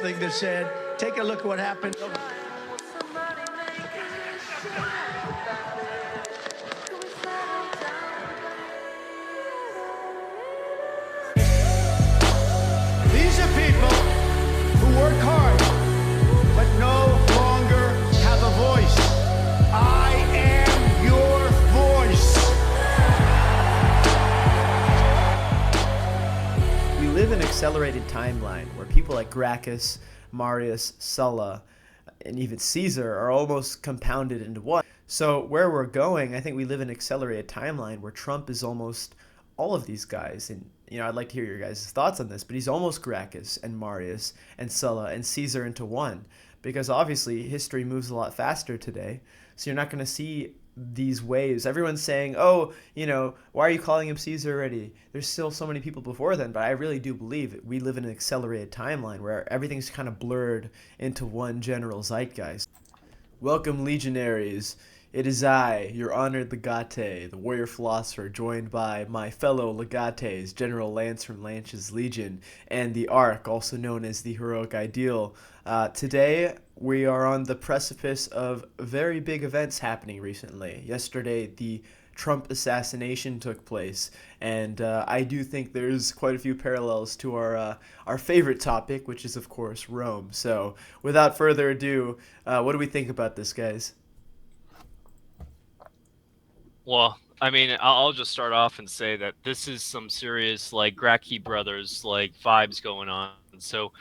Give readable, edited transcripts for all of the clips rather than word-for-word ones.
Thing that said, take a look at what happened. These are people who work hard, but no longer have a voice. I am your voice. We live in an accelerated timeline where people like Gracchus, Marius, Sulla, and even Caesar are almost compounded into one. So where we're going, I think we live in an accelerated timeline where Trump is almost all of these guys. And I'd like to hear your guys' thoughts on this, but he's almost Gracchus and Marius and Sulla and Caesar into one. Because obviously history moves a lot faster today. So you're not going to see these waves. Everyone's saying, oh, why are you calling him Caesar already? There's still so many people before then, but I really do believe we live in an accelerated timeline where everything's kind of blurred into one general zeitgeist. Welcome, legionaries. It is I, your honored legate, the warrior philosopher, joined by my fellow legates, General Lance from Lance's Legion, and the Ark, also known as the Heroic Ideal. Today, we are on the precipice of very big events happening recently. Yesterday, the Trump assassination took place, and I do think there's quite a few parallels to our favorite topic, which is, of course, Rome. So, without further ado, what do we think about this, guys? Well, I mean, I'll just start off and say that this is some serious, Gracchi brothers, vibes going on. So,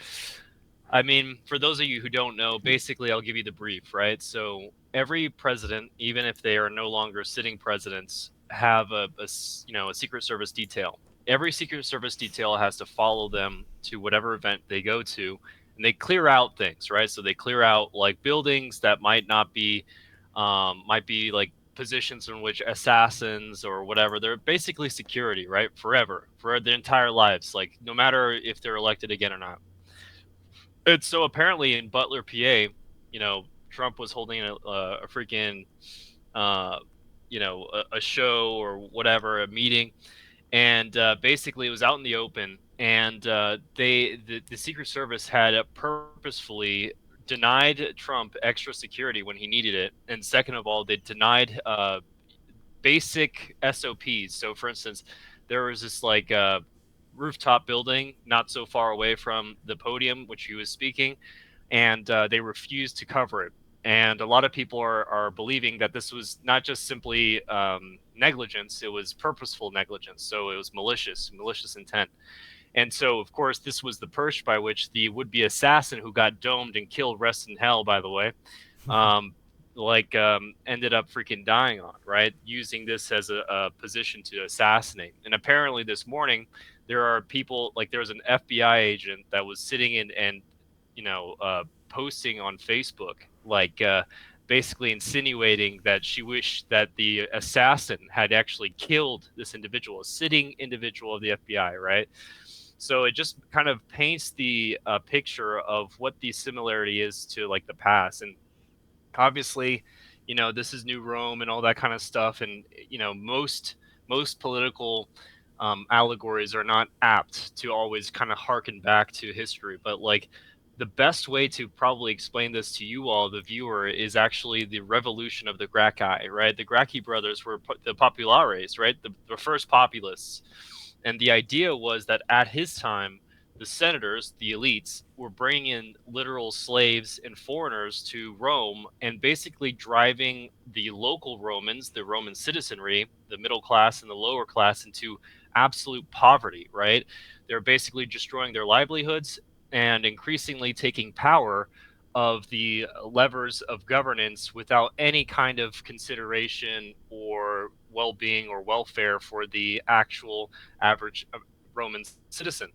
I mean, for those of you who don't know, basically, I'll give you the brief, right? So, every president, even if they are no longer sitting presidents, have a Secret Service detail. Every Secret Service detail has to follow them to whatever event they go to, and they clear out things, right? So they clear out buildings that might not be, positions in which assassins or whatever, they're basically security, right? Forever, for their entire lives, no matter if they're elected again or not. And so apparently in Butler, PA, Trump was holding a freaking, a show or whatever, a meeting. And basically it was out in the open. And the Secret Service had purposefully denied Trump extra security when he needed it. And second of all, they denied basic SOPs. So for instance, there was this rooftop building not so far away from the podium which he was speaking, and they refused to cover it. And a lot of people are believing that this was not just simply negligence, it was purposeful negligence. So it was malicious intent. And so, of course, this was the purge by which the would-be assassin who got domed and killed, rest in hell, by the way, ended up freaking dying on, right? Using this as a position to assassinate. And apparently this morning, there are people, there was an FBI agent that was sitting in and, posting on Facebook, basically insinuating that she wished that the assassin had actually killed this individual, a sitting individual of the FBI, right? So it just kind of paints the picture of what the similarity is to the past. And obviously, this is New Rome and all that kind of stuff. And, most political allegories are not apt to always kind of harken back to history. But the best way to probably explain this to you all, the viewer, is actually the revolution of the Gracchi, right? The Gracchi brothers were the populares, right? The first populists. And the idea was that at his time, the senators, the elites, were bringing in literal slaves and foreigners to Rome and basically driving the local Romans, the Roman citizenry, the middle class and the lower class, into absolute poverty, right? They're basically destroying their livelihoods and increasingly taking power of the levers of governance without any kind of consideration or well-being or welfare for the actual average Roman citizen.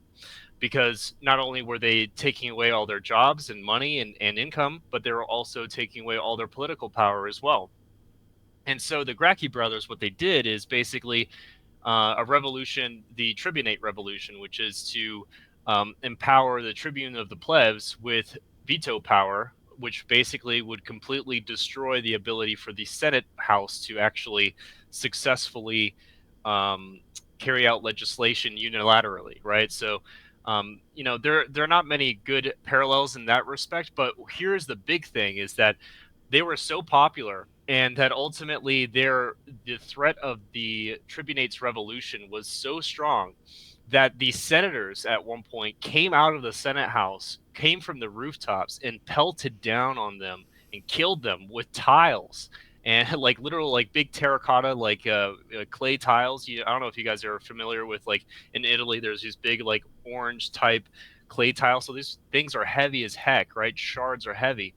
Because not only were they taking away all their jobs and money and income, but they were also taking away all their political power as well. And so the Gracchi brothers, what they did is basically a revolution, the tribunate revolution, which is to empower the tribune of the plebs with veto power, which basically would completely destroy the ability for the Senate House to actually successfully carry out legislation unilaterally, right? So There are not many good parallels in that respect. But here's the big thing: is that they were so popular, and that ultimately the threat of the tribunates revolution was so strong that the senators at one point came out of the Senate House, came from the rooftops, and pelted down on them and killed them with tiles and like literal like big terracotta clay tiles. I don't know if you guys are familiar with, like, in Italy there's these big like orange type clay tiles. So these things are heavy as heck, right? Shards are heavy,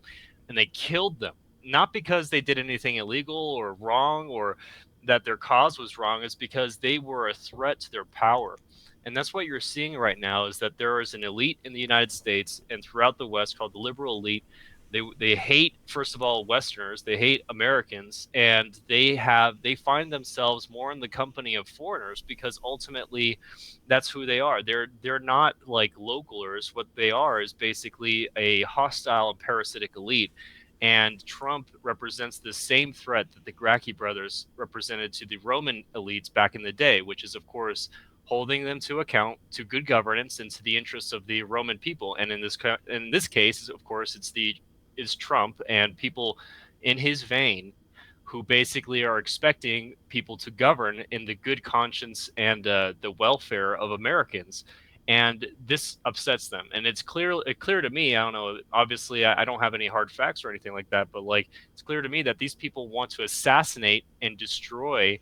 and they killed them, not because they did anything illegal or wrong or that their cause was wrong. It's because they were a threat to their power. And that's what you're seeing right now, is that there is an elite in the United States and throughout the West called the liberal elite. They hate, first of all, Westerners. They hate Americans, and they find themselves more in the company of foreigners because ultimately that's who they are. They're not like localers. What they are is basically a hostile and parasitic elite. And Trump represents the same threat that the Gracchi brothers represented to the Roman elites back in the day, which is, of course, holding them to account to good governance and to the interests of the Roman people. And in this case, of course, is Trump and people in his vein who basically are expecting people to govern in the good conscience and the welfare of Americans. And this upsets them, and it's clear to me. I don't know. Obviously, I don't have any hard facts or anything like that, but like it's clear to me that these people want to assassinate and destroy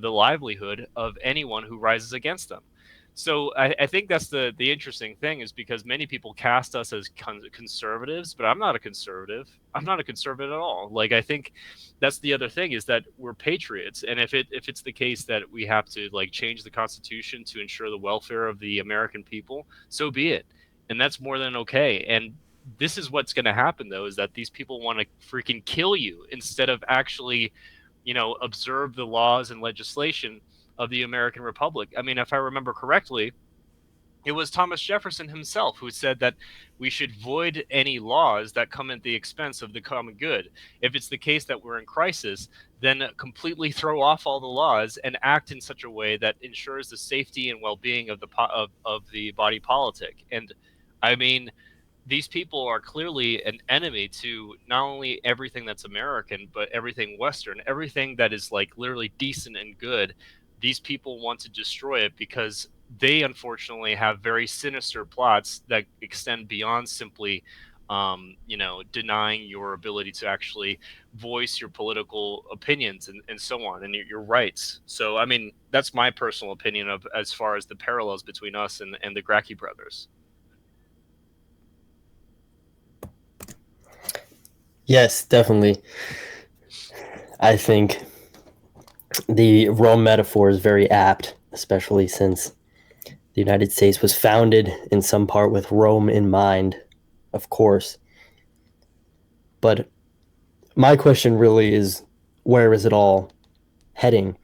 the livelihood of anyone who rises against them. So I think that's the interesting thing, is because many people cast us as conservatives, but I'm not a conservative. I'm not a conservative at all. Like, I think that's the other thing, is that we're patriots, and if it's the case that we have to like change the Constitution to ensure the welfare of the American people, so be it, and that's more than okay. And this is what's going to happen, though, is that these people want to freaking kill you instead of actually, observe the laws and legislation of the American Republic. I mean, if I remember correctly, it was Thomas Jefferson himself who said that we should void any laws that come at the expense of the common good. If it's the case that we're in crisis, then completely throw off all the laws and act in such a way that ensures the safety and well-being of the body politic. And I mean, these people are clearly an enemy to not only everything that's American, but everything Western, everything that is like literally decent and good. These people want to destroy it because they unfortunately have very sinister plots that extend beyond simply, denying your ability to actually voice your political opinions and so on, and your rights. So, I mean, that's my personal opinion of as far as the parallels between us and the Gracchi brothers. Yes, definitely. I think the Rome metaphor is very apt, especially since the United States was founded in some part with Rome in mind, of course. But my question really is, where is it all heading?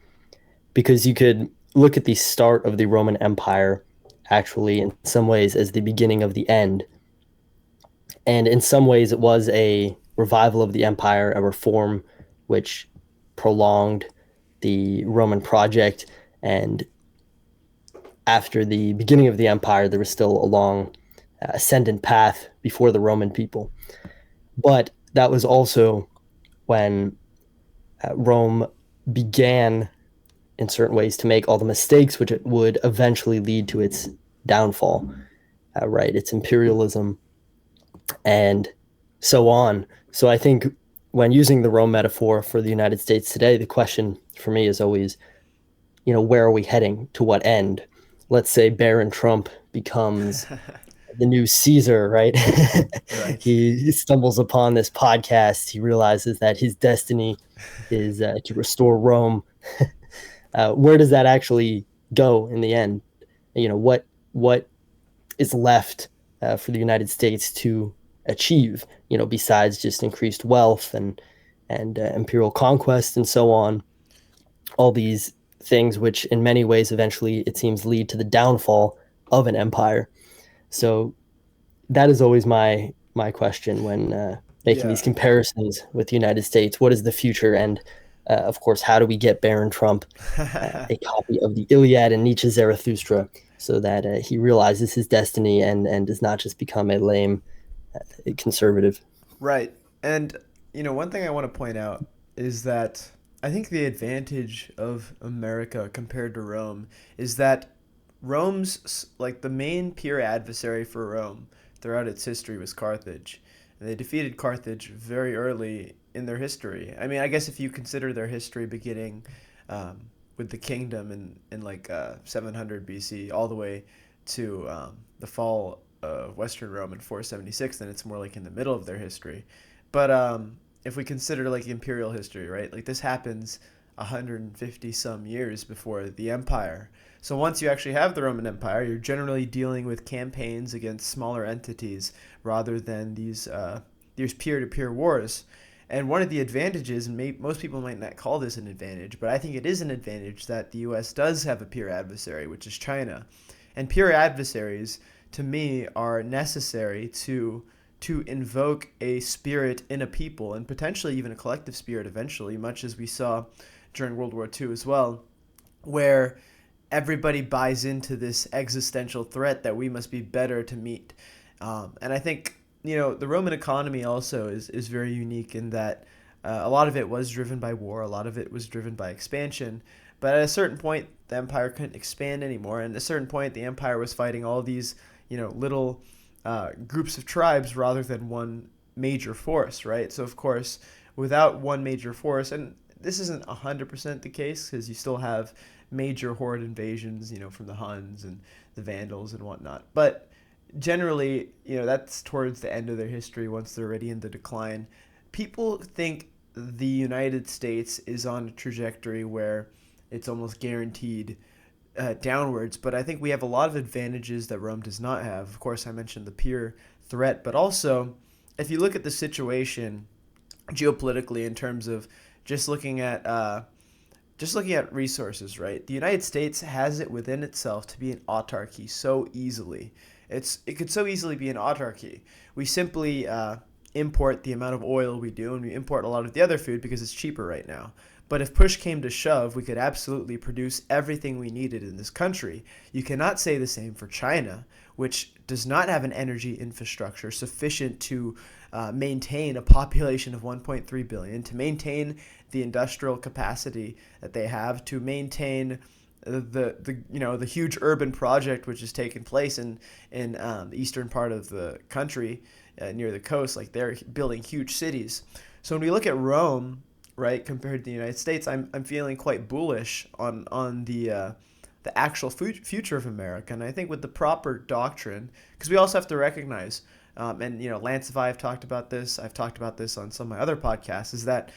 Because you could look at the start of the Roman Empire, actually, in some ways, as the beginning of the end. And in some ways, it was a revival of the empire, a reform which prolonged the Roman project. And after the beginning of the empire, there was still a long ascendant path before the Roman people. But that was also when Rome began, in certain ways, to make all the mistakes which it would eventually lead to its downfall, right? Its imperialism and so on. So I think when using the Rome metaphor for the United States today, the question for me is always, where are we heading? To what end? Let's say Baron Trump becomes the new Caesar, right? Right. He stumbles upon this podcast. He realizes that his destiny is to restore Rome. Where does that actually go in the end? What is left for the United States to achieve, besides just increased wealth and imperial conquest and so on, all these things which in many ways eventually, it seems, lead to the downfall of an empire. So that is always my question when making these comparisons with the United States. What is the future? And of course, how do we get Baron Trump a copy of the Iliad and Nietzsche's Zarathustra so that he realizes his destiny and does not just become a lame conservative. Right. And, one thing I want to point out is that I think the advantage of America compared to Rome is that Rome's, like, the main peer adversary for Rome throughout its history was Carthage. And they defeated Carthage very early in their history. I mean, I guess if you consider their history beginning with the kingdom in like 700 BC all the way to the fall of Western Rome in 476, then it's more like in the middle of their history. But if we consider like imperial history, right? Like this happens 150 some years before the empire. So once you actually have the Roman Empire, you're generally dealing with campaigns against smaller entities rather than these peer-to-peer wars. And one of the advantages, and most people might not call this an advantage, but I think it is an advantage that the U.S. does have a peer adversary, which is China. And peer adversaries, to me, are necessary to invoke a spirit in a people, and potentially even a collective spirit eventually, much as we saw during World War II as well, where everybody buys into this existential threat that we must be better to meet. And I think, the Roman economy also is very unique in that a lot of it was driven by war, a lot of it was driven by expansion. But at a certain point, the empire couldn't expand anymore. And at a certain point, the empire was fighting all these, little groups of tribes rather than one major force, right? So, of course, without one major force, and this isn't 100% the case because you still have major horde invasions, from the Huns and the Vandals and whatnot. But generally, that's towards the end of their history once they're already in the decline. People think the United States is on a trajectory where it's almost guaranteed downwards, but I think we have a lot of advantages that Rome does not have. Of course, I mentioned the peer threat, but also if you look at the situation geopolitically in terms of just looking at resources, right? The United States has it within itself to be an autarky so easily. It could so easily be an autarky. We simply import the amount of oil we do, and we import a lot of the other food because it's cheaper right now. But if push came to shove, we could absolutely produce everything we needed in this country. You cannot say the same for China, which does not have an energy infrastructure sufficient to maintain a population of 1.3 billion, to maintain the industrial capacity that they have, to maintain the huge urban project which has taken place in the eastern part of the country near the coast. Like, they're building huge cities. So when we look at Rome, right, compared to the United States, I'm feeling quite bullish on the actual future of America. And I think with the proper doctrine, because we also have to recognize, and Lance and I have talked about this, I've talked about this on some of my other podcasts, is that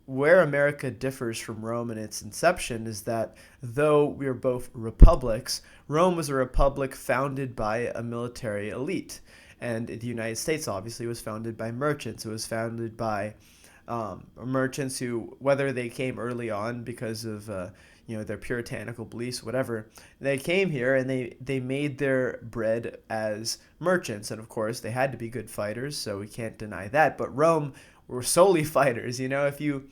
where America differs from Rome in its inception is that though we are both republics, Rome was a republic founded by a military elite. And the United States obviously was founded by merchants. It was founded by merchants who, whether they came early on because of their puritanical beliefs, whatever, they came here and they made their bread as merchants. And of course, they had to be good fighters, so we can't deny that. But Rome were solely fighters. If you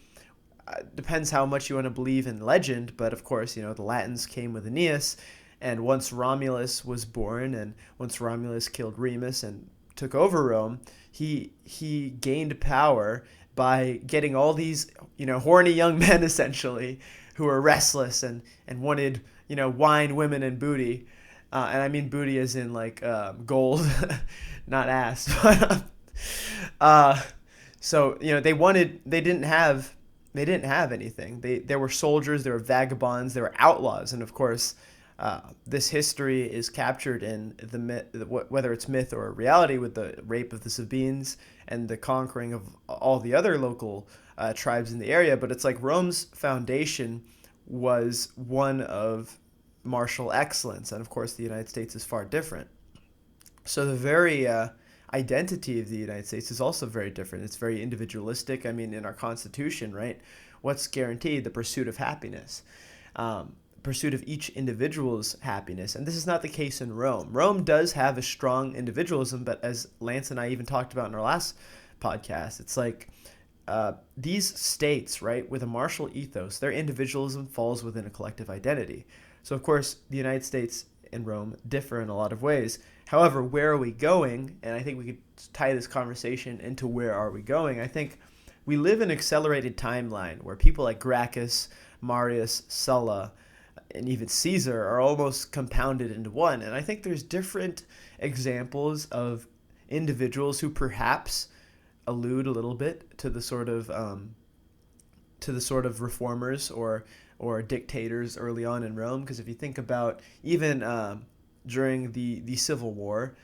depends how much you want to believe in legend, but of course, the Latins came with Aeneas, and once Romulus was born, and once Romulus killed Remus and took over Rome, he gained power by getting all these horny young men essentially who were restless and wanted wine, women, and booty, and I mean booty as in like gold, not ass. So they didn't have anything. They were soldiers, they were vagabonds, they were outlaws, and of course, this history is captured in the myth, whether it's myth or reality, with the rape of the Sabines and the conquering of all the other local tribes in the area. But it's like Rome's foundation was one of martial excellence, and of course, the United States is far different. So the very identity of the United States is also very different. It's very individualistic. I mean, in our Constitution, right, what's guaranteed? The pursuit of happiness, pursuit of each individual's happiness. And this is not the case in Rome. Rome does have a strong individualism, but as Lance and I even talked about in our last podcast, it's like these states, right, with a martial ethos, their individualism falls within a collective identity. So, of course, the United States and Rome differ in a lot of ways. However, where are we going? And I think we could tie this conversation into where are we going. I think we live in an accelerated timeline where people like Gracchus, Marius, Sulla, and even Caesar are almost compounded into one. And I think there's different examples of individuals who perhaps allude a little bit to the sort of reformers or dictators early on in Rome. Because if you think about even during the Civil War,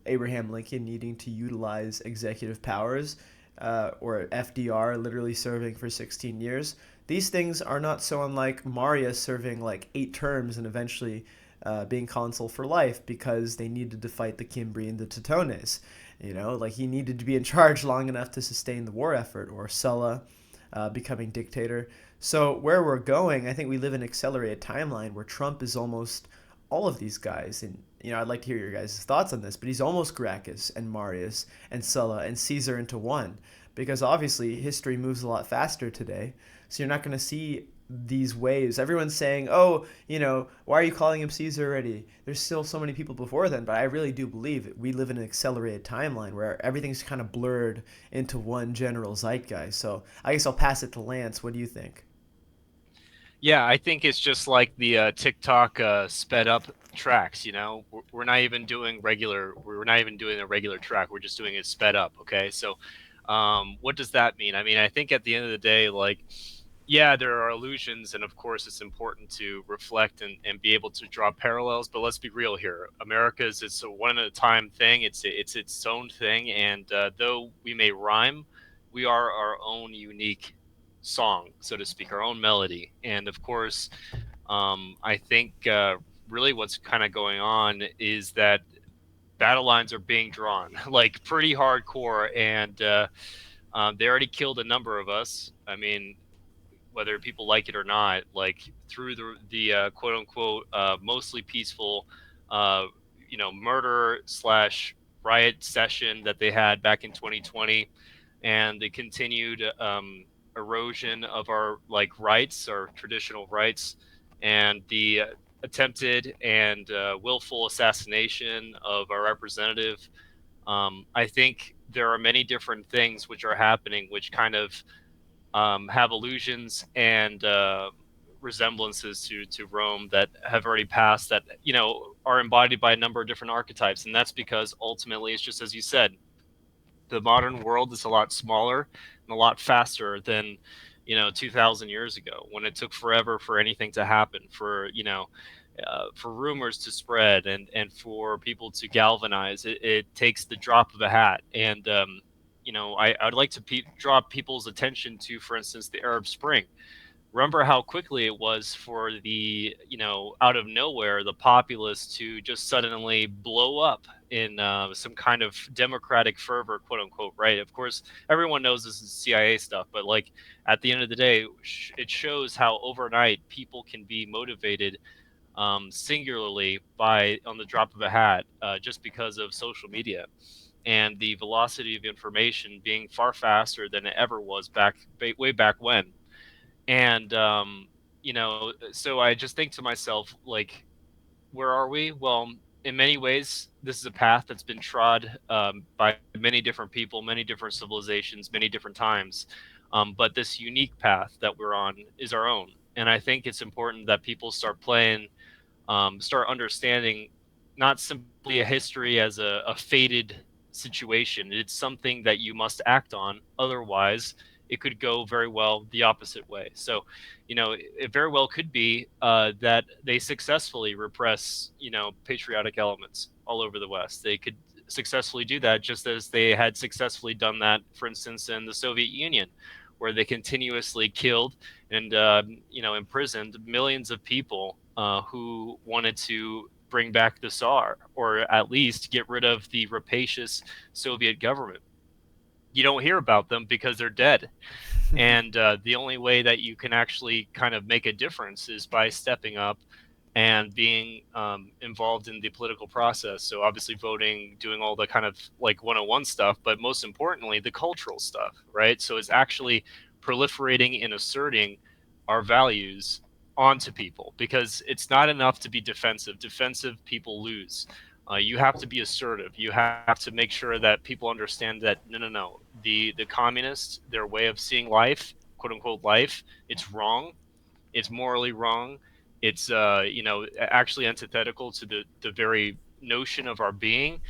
Abraham Lincoln needing to utilize executive powers, or FDR literally serving for 16 years. These things are not so unlike Marius serving like 8 terms and eventually being consul for life because they needed to fight the Cimbri and the Teutones. Like he needed to be in charge long enough to sustain the war effort, or Sulla becoming dictator. So where we're going, I think we live in an accelerated timeline where Trump is almost all of these guys. And I'd like to hear your guys' thoughts on this, but he's almost Gracchus and Marius and Sulla and Caesar into one, because obviously history moves a lot faster today. So you're not going to see these waves. Everyone's saying, oh, why are you calling him Caesar already? There's still so many people before then. But I really do believe we live in an accelerated timeline where everything's kind of blurred into one general zeitgeist. So I guess I'll pass it to Lance. What do you think? Yeah, I think it's just like the TikTok sped up tracks. We're not even doing a regular track. We're just doing it sped up. Okay, so what does that mean? I mean, I think at the end of the day, like, yeah, there are illusions, and of course it's important to reflect and be able to draw parallels, but let's be real here. It's a one at a time thing. It's its own thing, and though we may rhyme, we are our own unique song, so to speak, our own melody. And of course, I think really what's kind of going on is that battle lines are being drawn like pretty hardcore, and they already killed a number of us. I mean, whether people like it or not, like through the quote unquote mostly peaceful, murder slash riot session that they had back in 2020, and the continued erosion of our rights, our traditional rights, and the attempted and willful assassination of our representative. I think there are many different things which are happening, which kind of have illusions and resemblances to Rome that have already passed, that are embodied by a number of different archetypes. And that's because ultimately it's just as you said, the modern world is a lot smaller and a lot faster than 2,000 years ago, when it took forever for anything to happen, for rumors to spread and for people to galvanize. It takes the drop of a hat. And I'd like to draw people's attention to, for instance, the Arab Spring. Remember how quickly it was for the, out of nowhere, the populace to just suddenly blow up in some kind of democratic fervor, quote unquote, right? Of course, everyone knows this is CIA stuff, but at the end of the day, it shows how overnight people can be motivated singularly on the drop of a hat, just because of social media and the velocity of information being far faster than it ever was way back when. And so I just think to myself, where are we? Well, in many ways, this is a path that's been trod by many different people, many different civilizations, many different times. But this unique path that we're on is our own. And I think it's important that people start understanding not simply a history as a fated situation. It's something that you must act on. Otherwise, it could go very well the opposite way. So, it very well could be that they successfully repress, patriotic elements all over the West. They could successfully do that, just as they had successfully done that, for instance, in the Soviet Union, where they continuously killed and, imprisoned millions of people who wanted to bring back the Tsar, or at least get rid of the rapacious Soviet government. You don't hear about them because they're dead. And the only way that you can actually kind of make a difference is by stepping up and being involved in the political process. So obviously voting, doing all the kind of 101 stuff, but most importantly, the cultural stuff, right? So it's actually proliferating and asserting our values onto people, because it's not enough to be defensive. Defensive people lose. You have to be assertive. You have to make sure that people understand that no. The communists, their way of seeing life, quote unquote life, it's wrong. It's morally wrong. It's actually antithetical to the very notion of our being.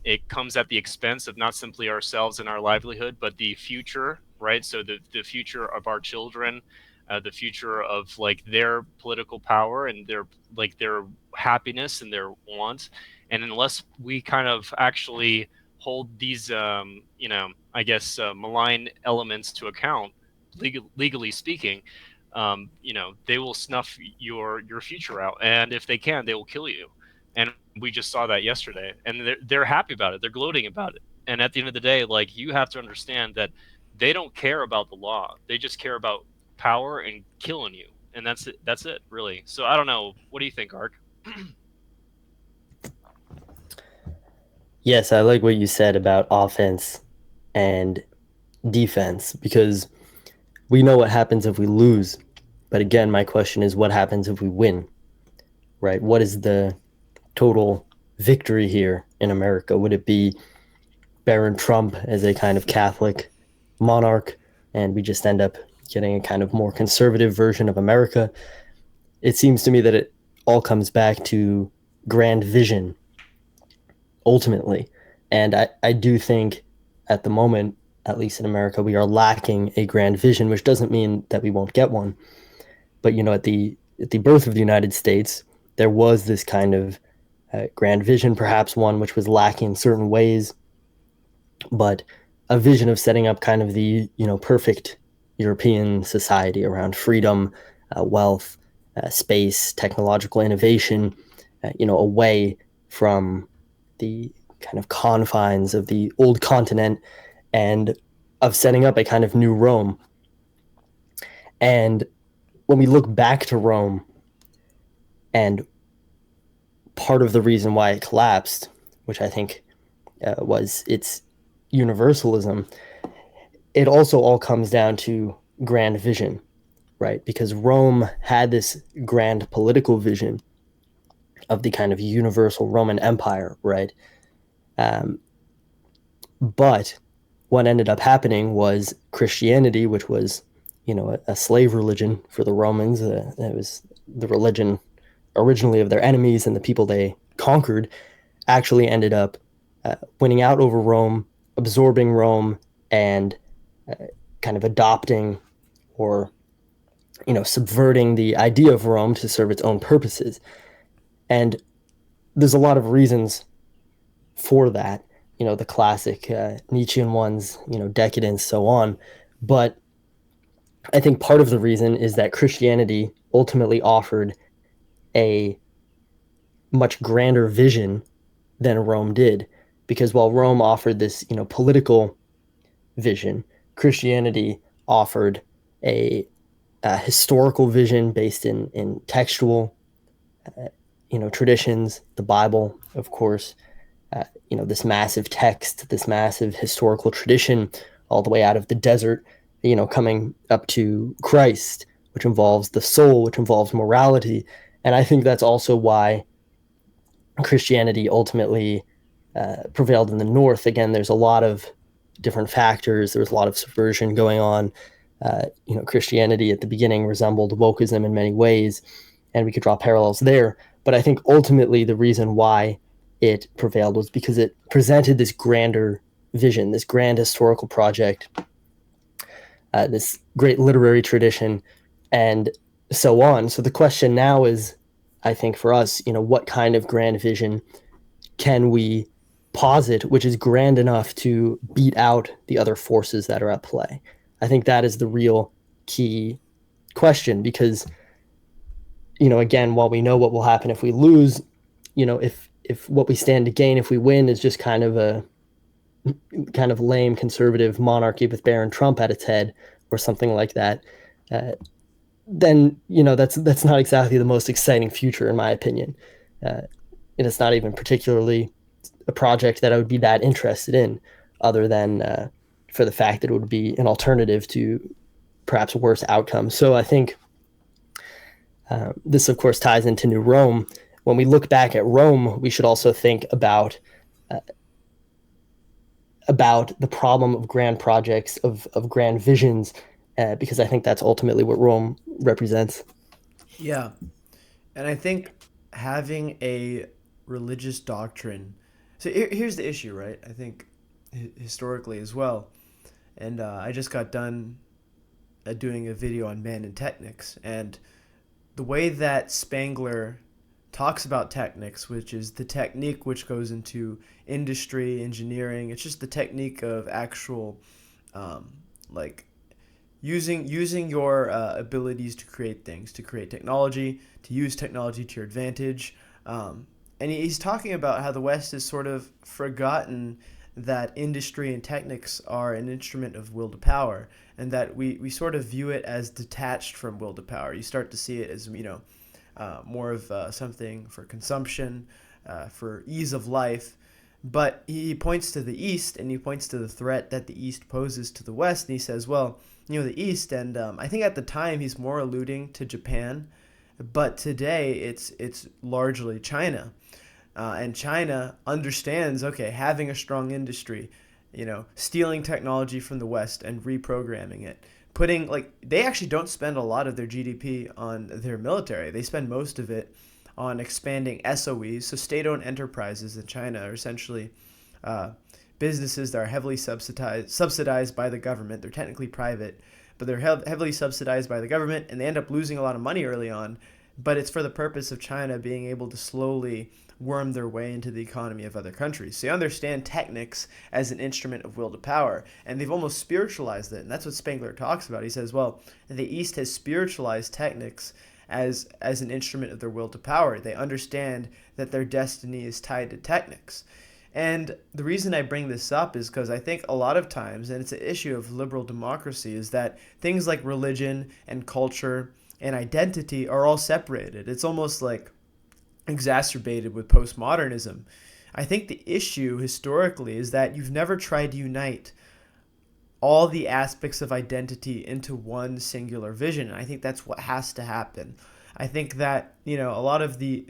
It comes at the expense of not simply ourselves and our livelihood, but the future, right? So the future of our children, the future of like their political power and their happiness and their wants. And unless we kind of actually hold these, I guess, malign elements to account, legally speaking, they will snuff your future out, and if they can, they will kill you. And we just saw that yesterday, and they're happy about it. They're gloating about it. And at the end of the day, like, you have to understand that they don't care about the law. They just care about power and killing you, and that's it. That's it, really. So I don't know. What do you think, Ark? Yes, I like what you said about offense and defense, because we know what happens if we lose. But again, my question is, what happens if we win? Right? What is the total victory here in America? Would it be Baron Trump as a kind of Catholic monarch, and we just end up getting a kind of more conservative version of America? It seems to me that it all comes back to grand vision, ultimately. And I do think at the moment, at least in America, we are lacking a grand vision, which doesn't mean that we won't get one. But, at the birth of the United States, there was this kind of grand vision, perhaps one which was lacking in certain ways, but a vision of setting up kind of the, perfect European society around freedom, wealth, space, technological innovation, away from the kind of confines of the old continent, and of setting up a kind of new Rome. And when we look back to Rome, and part of the reason why it collapsed, which I think was its universalism, it also all comes down to grand vision, right? Because Rome had this grand political vision of the kind of universal Roman Empire, right? But what ended up happening was Christianity, which was, a slave religion for the Romans. It was the religion originally of their enemies and the people they conquered, actually ended up winning out over Rome, absorbing Rome, and kind of adopting or, subverting the idea of Rome to serve its own purposes. And there's a lot of reasons for that, the classic Nietzschean ones, decadence, so on. But I think part of the reason is that Christianity ultimately offered a much grander vision than Rome did, because while Rome offered this, political vision, Christianity offered a historical vision based in textual, traditions, the Bible, of course, this massive text, this massive historical tradition, all the way out of the desert, coming up to Christ, which involves the soul, which involves morality. And I think that's also why Christianity ultimately prevailed in the North. Again, there's a lot of different factors. There was a lot of subversion going on. Christianity at the beginning resembled wokeism in many ways, and we could draw parallels there. But I think ultimately the reason why it prevailed was because it presented this grander vision, this grand historical project, this great literary tradition, and so on. So the question now is, I think for us, what kind of grand vision can we posit which is grand enough to beat out the other forces that are at play? I think that is the real key question, because, again, while we know what will happen if we lose, if what we stand to gain if we win is just kind of a kind of lame conservative monarchy with Baron Trump at its head or something like that, then, that's not exactly the most exciting future, in my opinion. And it's not even particularly a project that I would be that interested in, other than for the fact that it would be an alternative to perhaps worse outcomes. So I think This, of course, ties into New Rome. When we look back at Rome, we should also think about the problem of grand projects, of grand visions, because I think that's ultimately what Rome represents. Yeah. And I think having a religious doctrine. So here's the issue, right? I think historically as well. And I just got done doing a video on man and technics. And the way that Spengler talks about technics, which is the technique which goes into industry, engineering, it's just the technique of actual, like, using your abilities to create things, to create technology, to use technology to your advantage. And he's talking about how the West has sort of forgotten that industry and technics are an instrument of will to power, and that we sort of view it as detached from will to power. You start to see it as, more of something for consumption, for ease of life. But he points to the East, and he points to the threat that the East poses to the West, and he says, well, the East, and I think at the time he's more alluding to Japan, but today it's largely China. And China understands, okay, having a strong industry, stealing technology from the West and reprogramming it, they actually don't spend a lot of their GDP on their military. They spend most of it on expanding SOEs, so state-owned enterprises in China are essentially businesses that are heavily subsidized by the government. They're technically private, but they're heavily subsidized by the government, and they end up losing a lot of money early on. But it's for the purpose of China being able to slowly worm their way into the economy of other countries. So you understand technics as an instrument of will to power, and they've almost spiritualized it, and that's what Spengler talks about. He says, well, the East has spiritualized technics as an instrument of their will to power. They understand that their destiny is tied to technics. And the reason I bring this up is because I think a lot of times, and it's an issue of liberal democracy, is that things like religion and culture and identity are all separated. It's almost like exacerbated with postmodernism. I think the issue historically is that you've never tried to unite all the aspects of identity into one singular vision. And I think that's what has to happen. I think that, a lot of the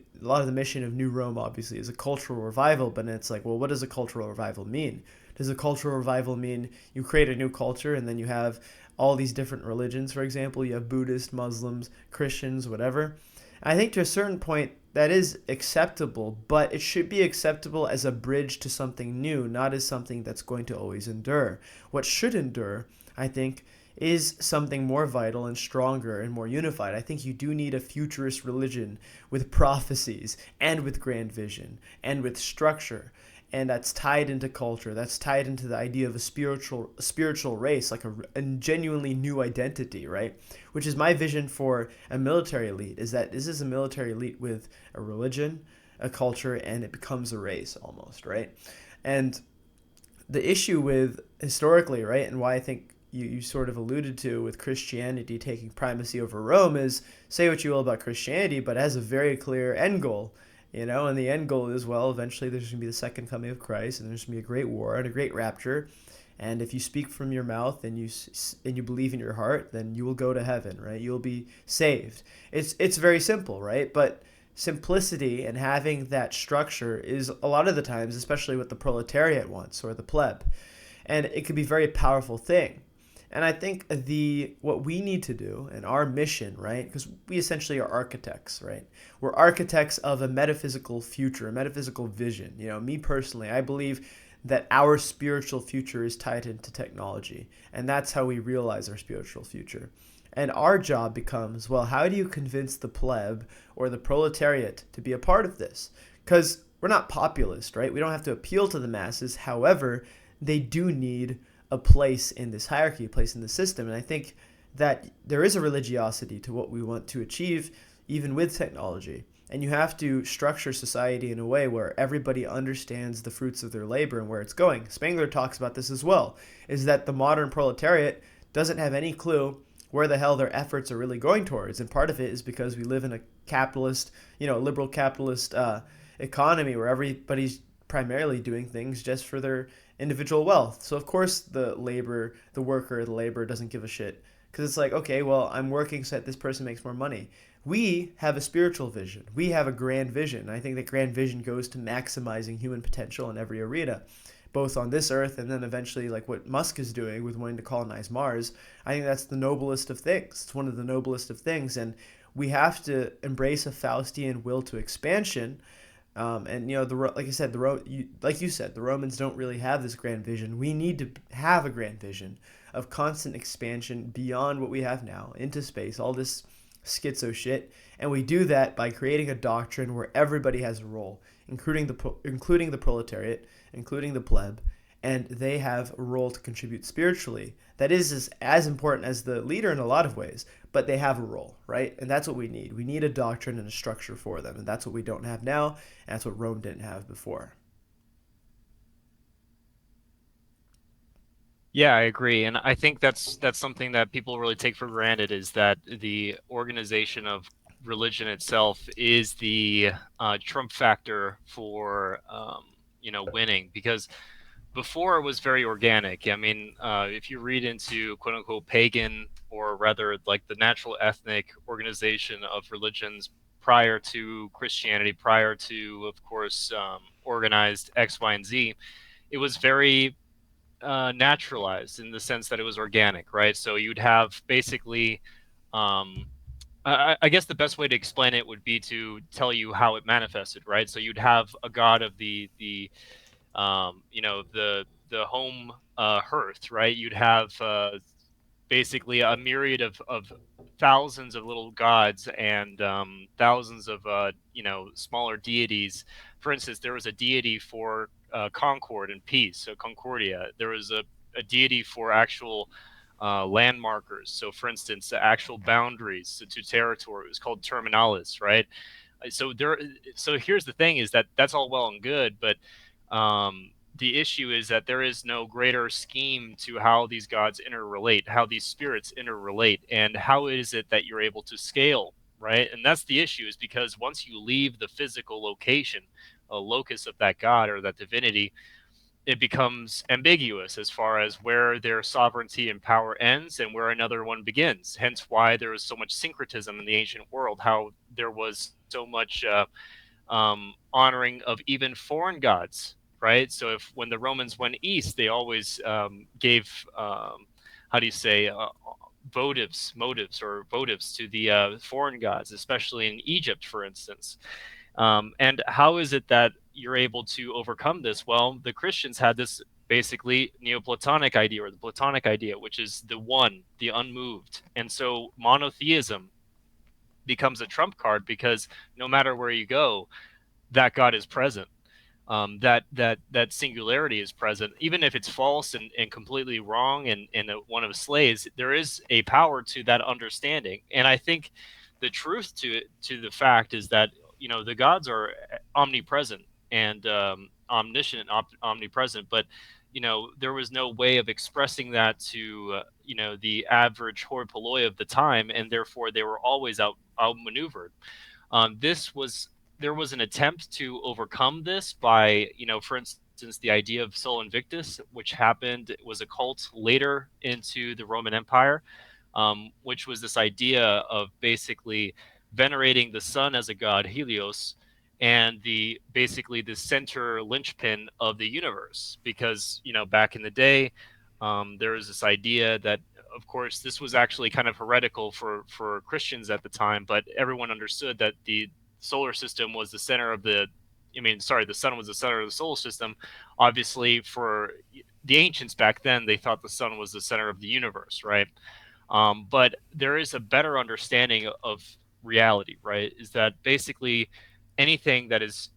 mission of New Rome obviously is a cultural revival, but it's like, well, what does a cultural revival mean? Does a cultural revival mean you create a new culture and then you have all these different religions? For example, you have Buddhists, Muslims, Christians, whatever. I think to a certain point that is acceptable, but it should be acceptable as a bridge to something new, not as something that's going to always endure. What should endure, I think, is something more vital and stronger and more unified. I think you do need a futurist religion with prophecies and with grand vision and with structure. And that's tied into culture. That's tied into the idea of a spiritual race, like a genuinely new identity, right? Which is my vision for a military elite, is that this is a military elite with a religion, a culture, and it becomes a race almost, right? And the issue with historically, right, and why I think you sort of alluded to with Christianity taking primacy over Rome is, say what you will about Christianity, but it has a very clear end goal. And the end goal is, well, eventually there's going to be the second coming of Christ, and there's going to be a great war and a great rapture. And if you speak from your mouth and you believe in your heart, then you will go to heaven, right? You'll be saved. It's very simple, right? But simplicity and having that structure is a lot of the times, especially what the proletariat wants or the pleb. And it could be a very powerful thing. And I think what we need to do and our mission, right, because we essentially are architects, right? We're architects of a metaphysical future, a metaphysical vision. Me personally, I believe that our spiritual future is tied into technology, and that's how we realize our spiritual future. And our job becomes, well, how do you convince the pleb or the proletariat to be a part of this? Because we're not populist, right? We don't have to appeal to the masses. However, they do need a place in this hierarchy, a place in the system. And I think that there is a religiosity to what we want to achieve, even with technology. And you have to structure society in a way where everybody understands the fruits of their labor and where it's going. Spengler talks about this as well, is that the modern proletariat doesn't have any clue where the hell their efforts are really going towards. And part of it is because we live in a capitalist, liberal capitalist economy where everybody's primarily doing things just for their individual wealth. So of course the worker doesn't give a shit, because it's like, okay, well, I'm working so that this person makes more money. We have a spiritual vision. We have a grand vision. I think that grand vision goes to maximizing human potential in every arena, both on this earth and then eventually like what Musk is doing with wanting to colonize Mars. I think that's the noblest of things. It's one of the noblest of things, and we have to embrace a Faustian will to expansion. And like I said, like you said, the Romans don't really have this grand vision. We need to have a grand vision of constant expansion beyond what we have now into space. All this schizo shit, and we do that by creating a doctrine where everybody has a role, including the proletariat, including the pleb, and they have a role to contribute spiritually. That is as important as the leader in a lot of ways, but they have a role, right? And that's what we need. We need a doctrine and a structure for them, and that's what we don't have now, and that's what Rome didn't have before. Yeah, I agree, and I think that's something that people really take for granted, is that the organization of religion itself is the trump factor for winning, because before it was very organic. I mean, if you read into quote unquote pagan, or rather like the natural ethnic organization of religions prior to Christianity, prior to, of course, organized X, Y, and Z, it was very naturalized in the sense that it was organic, right? So you'd have basically, um, I guess the best way to explain it would be to tell you how it manifested, right? So you'd have a god of the the home hearth, right? You'd have basically a myriad of thousands of little gods, and thousands of smaller deities. For instance, there was a deity for concord and peace, so Concordia. There was a deity for actual land markers. So, for instance, the actual boundaries to territory was called terminalis, right? So there. So here's the thing: is that that's all well and good, but the issue is that there is no greater scheme to how these gods interrelate, how these spirits interrelate, and how is it that you're able to scale, right? And that's the issue, is because once you leave the physical location, a locus of that god or that divinity, it becomes ambiguous as far as where their sovereignty and power ends and where another one begins. Hence why there was so much syncretism in the ancient world, how there was so much honoring of even foreign gods, right? So if when the Romans went east, they always gave how do you say motives or votives to the foreign gods, especially in Egypt, for instance. And how is it that you're able to overcome this? Well, the Christians had this basically Neoplatonic idea, or the Platonic idea, which is the one, the unmoved. And so monotheism becomes a trump card, because no matter where you go, that God is present. That singularity is present, even if it's false and completely wrong and one of slaves. There is a power to that understanding, and I think the truth to the fact is that the gods are omnipresent and omniscient, omnipresent, but there was no way of expressing that to the average hoi polloi of the time, and therefore they were always outmaneuvered. This was There was an attempt to overcome this by, for instance, the idea of Sol Invictus, which happened, it was a cult later into the Roman Empire, which was this idea of basically venerating the sun as a god, Helios, and basically the center linchpin of the universe. Because back in the day, there was this idea that, of course, this was actually kind of heretical for Christians at the time, but everyone understood that the solar system was the center of the sun was the center of the solar system. Obviously, for the ancients back then, they thought the sun was the center of the universe, right? But there is a better understanding of reality, right? Is that basically anything that is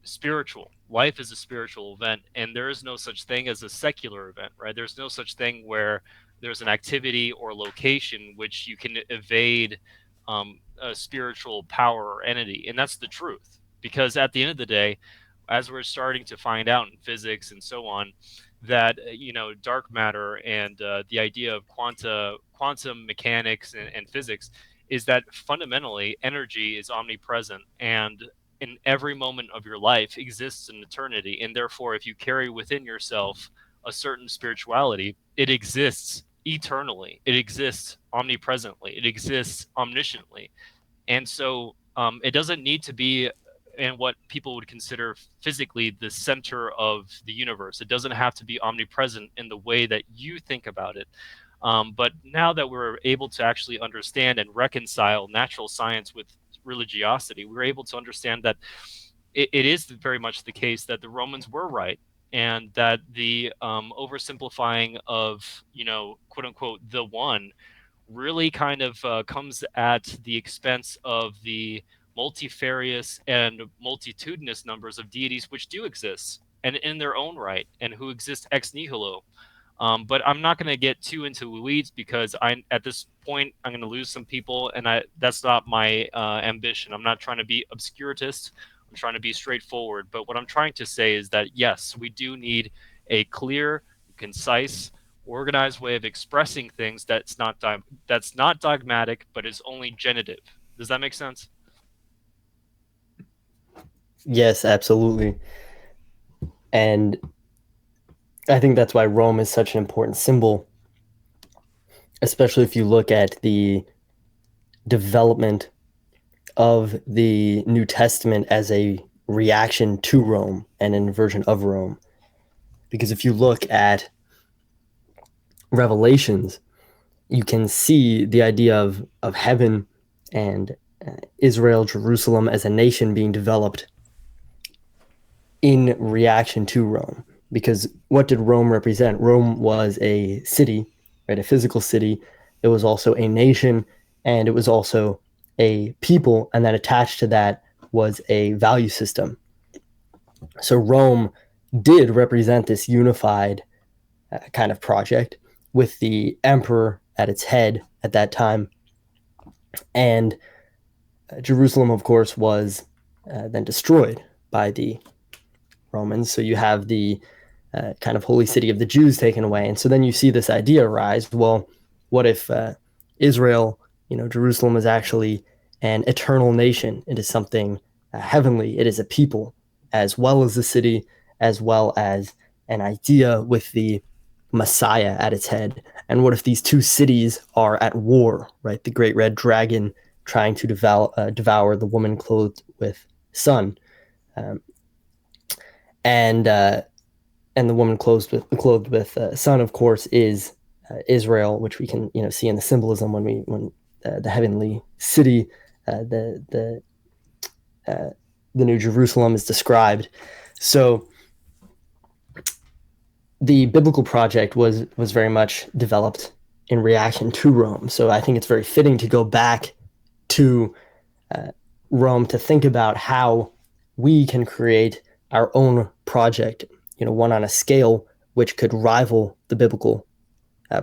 spiritual. Life is a spiritual event, and there is no such thing as a secular event, right? There's no such thing where there's an activity or location which you can evade a spiritual power or entity, and that's the truth. Because at the end of the day, as we're starting to find out in physics and so on, that dark matter and the idea of quantum mechanics and physics is that fundamentally energy is omnipresent, and in every moment of your life exists in eternity. And therefore, if you carry within yourself a certain spirituality, it exists eternally. It exists omnipresently. It exists omnisciently. And so it doesn't need to be in what people would consider physically the center of the universe. It doesn't have to be omnipresent in the way that you think about it. But now that we're able to actually understand and reconcile natural science with religiosity, we're able to understand that it is very much the case that the Romans were right, and that the oversimplifying of, quote unquote, the one really kind of comes at the expense of the multifarious and multitudinous numbers of deities which do exist and in their own right and who exist ex nihilo. But I'm not going to get too into the weeds because at this point I'm going to lose some people, and that's not my ambition. I'm not trying to be obscuritist. I'm trying to be straightforward. But what I'm trying to say is that yes, we do need a clear, concise, organized way of expressing things that's not dogmatic, but is only genitive. Does that make sense? Yes, absolutely. And I think that's why Rome is such an important symbol, especially if you look at the development of the New Testament as a reaction to Rome and an inversion of Rome. Because if you look at Revelations, you can see the idea of heaven and Israel, Jerusalem as a nation being developed in reaction to Rome. Because what did Rome represent? Rome was a city, right? A physical city. It was also a nation, and it was also a people, and then attached to that was a value system. So Rome did represent this unified kind of project with the emperor at its head at that time. And Jerusalem, of course, was then destroyed by the Romans. So you have the kind of holy city of the Jews taken away. And so then you see this idea arise, well, what if Israel, Jerusalem is actually an eternal nation? It is something heavenly. It is a people, as well as a city, as well as an idea with the Messiah at its head. And what if these two cities are at war, right? The great red dragon trying to devour the woman clothed with sun. And the woman clothed with sun, of course, is Israel, which we can see in the symbolism when the heavenly city, the New Jerusalem is described. So the biblical project was very much developed in reaction to Rome. So I think it's very fitting to go back to Rome to think about how we can create our own project, one on a scale which could rival the biblical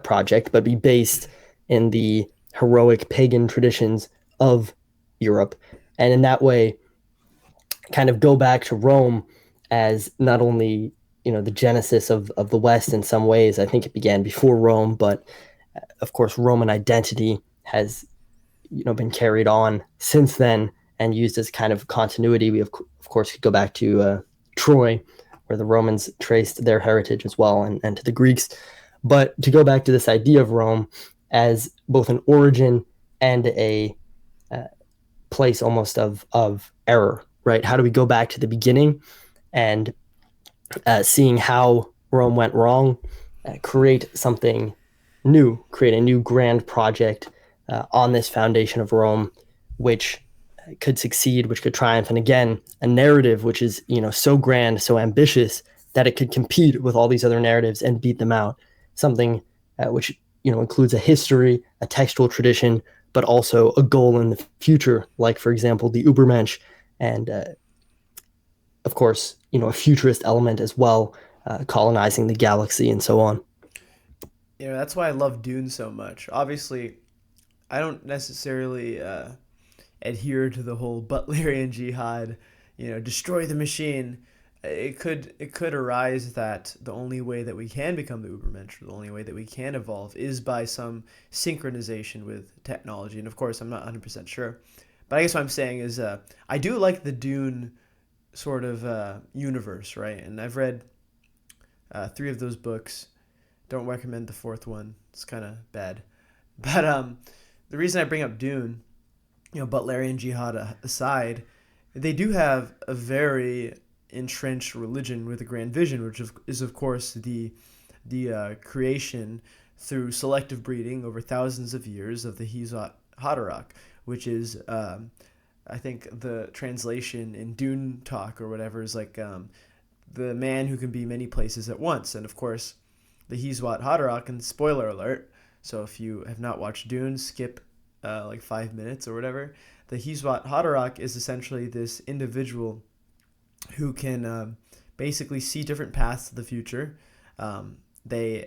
project, but be based in the heroic pagan traditions of Europe. And in that way, kind of go back to Rome as not only, the genesis of the West in some ways. I think it began before Rome, but of course, Roman identity has, been carried on since then and used as kind of continuity. We, of course, could go back to Troy, where the Romans traced their heritage as well, and to the Greeks. But to go back to this idea of Rome as both an origin and a place almost of error, right? How do we go back to the beginning and seeing how Rome went wrong, create something new, create a new grand project on this foundation of Rome, which could succeed, which could triumph, and again, a narrative which is so grand, so ambitious that it could compete with all these other narratives and beat them out. Something which includes a history, a textual tradition, but also a goal in the future, like for example the Übermensch, and of course a futurist element as well, colonizing the galaxy and so on. That's why I love Dune so much. Obviously, I don't necessarily adhere to the whole Butlerian jihad, destroy the machine. It could arise that the only way that we can become the Übermensch, or the only way that we can evolve, is by some synchronization with technology. And of course, I'm not 100% sure. But I guess what I'm saying is I do like the Dune sort of universe, right? And I've read 3 of those books. Don't recommend the 4th one. It's kind of bad. But the reason I bring up Dune Butlerian jihad aside, they do have a very entrenched religion with a grand vision, which is of course the creation through selective breeding over thousands of years of the Haderach, which is I think the translation in Dune talk or whatever is like the man who can be many places at once. And of course, the Haderach, and spoiler alert, so if you have not watched Dune, skip like 5 minutes or whatever. The Haderach is essentially this individual who can basically see different paths to the future. They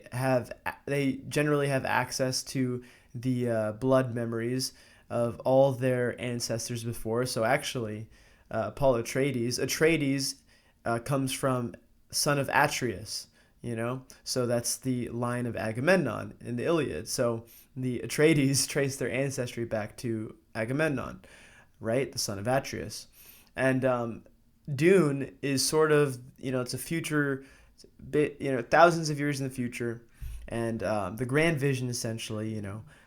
generally have access to the blood memories of all their ancestors before. So actually, Paul Atreides comes from son of Atreus, so that's the line of Agamemnon in the Iliad. So the Atreides trace their ancestry back to Agamemnon, right, the son of Atreus. And Dune is sort of, it's a future bit, thousands of years in the future, and the grand vision essentially,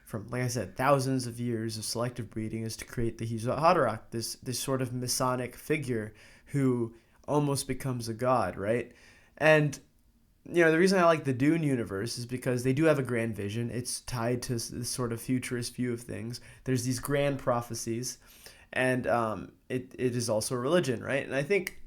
from, like I said, thousands of years of selective breeding is to create the Haderach, this sort of Masonic figure who almost becomes a god, right? And the reason I like the Dune universe is because they do have a grand vision. It's tied to this sort of futurist view of things. There's these grand prophecies, and it is also a religion, right? And I think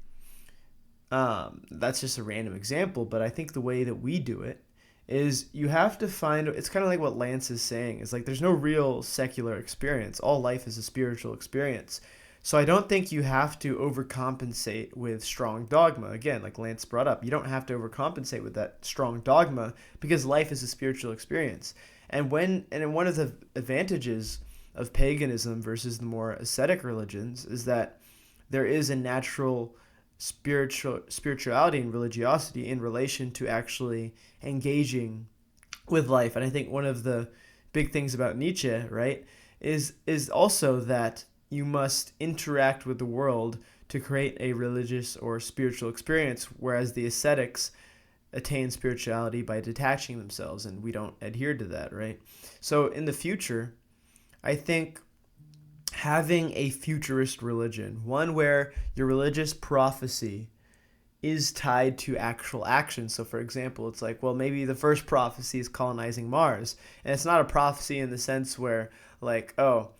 that's just a random example, but I think the way that we do it is you have to find, it's kind of like what Lance is saying, is like there's no real secular experience. All life is a spiritual experience. So I don't think you have to overcompensate with strong dogma. Again, like Lance brought up, you don't have to overcompensate with that strong dogma because life is a spiritual experience. And one of the advantages of paganism versus the more ascetic religions is that there is a natural spirituality and religiosity in relation to actually engaging with life. And I think one of the big things about Nietzsche, right, is also that you must interact with the world to create a religious or spiritual experience, whereas the ascetics attain spirituality by detaching themselves, and we don't adhere to that, right? So in the future, I think having a futurist religion, one where your religious prophecy is tied to actual action. So for example, it's like, well, maybe the first prophecy is colonizing Mars, and it's not a prophecy in the sense where like, oh,